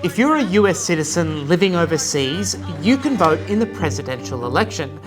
If you're a US citizen living overseas, you can vote in the presidential election.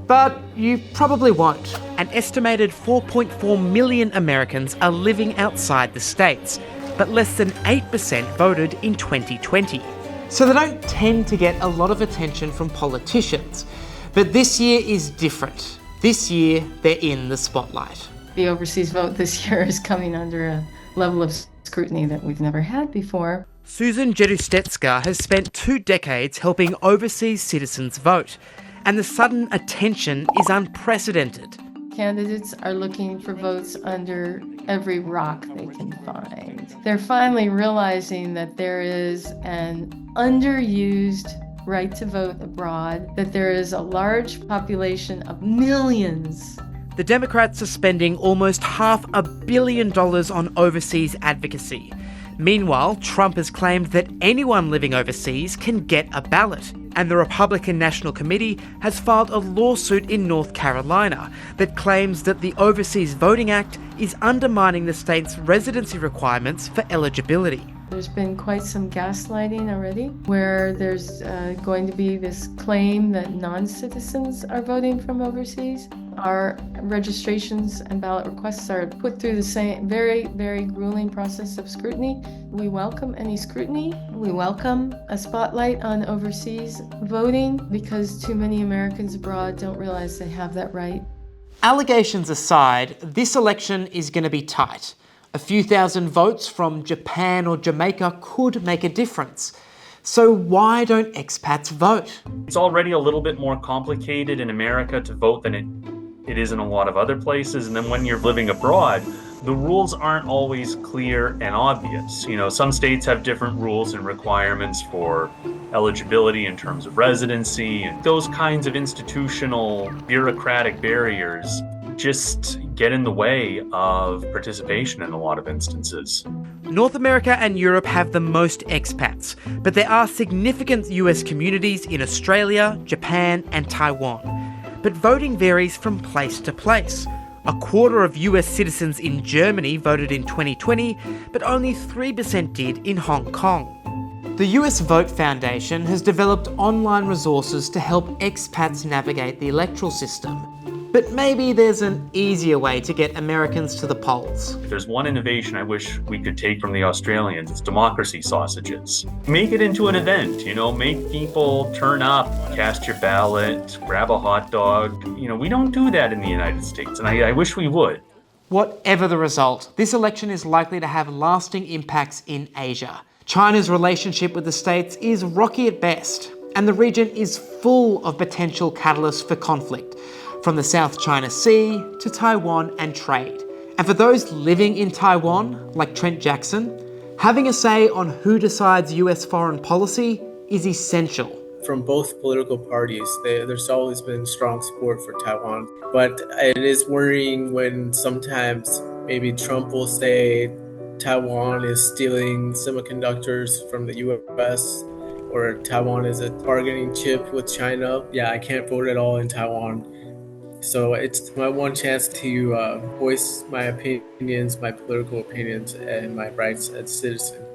But you probably won't. An estimated 4.4 million Americans are living outside the States, but less than 8% voted in 2020. So they don't tend to get a lot of attention from politicians. But this year is different. This year, they're in the spotlight. The overseas vote this year is coming under a level of scrutiny that we've never had before. Susan Jedustetska has spent 2 decades helping overseas citizens vote, and the sudden attention is unprecedented. Candidates are looking for votes under every rock they can find. They're finally realizing that there is an underused right to vote abroad, that there is a large population of millions. The Democrats are spending almost $500 million on overseas advocacy. Meanwhile, Trump has claimed that anyone living overseas can get a ballot. And the Republican National Committee has filed a lawsuit in North Carolina that claims that the Overseas Voting Act is undermining the state's residency requirements for eligibility. There's been quite some gaslighting already, where there's going to be this claim that non-citizens are voting from overseas. Our registrations and ballot requests are put through the same very, very grueling process of scrutiny. We welcome any scrutiny. We welcome a spotlight on overseas voting because too many Americans abroad don't realize they have that right. Allegations aside, this election is going to be tight. A few thousand votes from Japan or Jamaica could make a difference. So why don't expats vote? It's already a little bit more complicated in America to vote than it is in a lot of other places. And then when you're living abroad, the rules aren't always clear and obvious. You know, some states have different rules and requirements for eligibility in terms of residency. And those kinds of institutional bureaucratic barriers just get in the way of participation in a lot of instances. North America and Europe have the most expats, but there are significant US communities in Australia, Japan and Taiwan. But voting varies from place to place. A quarter of US citizens in Germany voted in 2020, but only 3% did in Hong Kong. The US Vote Foundation has developed online resources to help expats navigate the electoral system. But maybe there's an easier way to get Americans to the polls. If there's one innovation I wish we could take from the Australians, it's democracy sausages. Make it into an event, make people turn up, cast your ballot, grab a hot dog. We don't do that in the United States, and I wish we would. Whatever the result, this election is likely to have lasting impacts in Asia. China's relationship with the States is rocky at best, and the region is full of potential catalysts for conflict, from the South China Sea to Taiwan and trade. And for those living in Taiwan, like Trent Jackson, having a say on who decides US foreign policy is essential. From both political parties, there's always been strong support for Taiwan. But it is worrying when sometimes maybe Trump will say Taiwan is stealing semiconductors from the US, or Taiwan is a bargaining chip with China. Yeah, I can't vote at all in Taiwan. So it's my one chance to voice my opinions, my political opinions, and my rights as a citizen.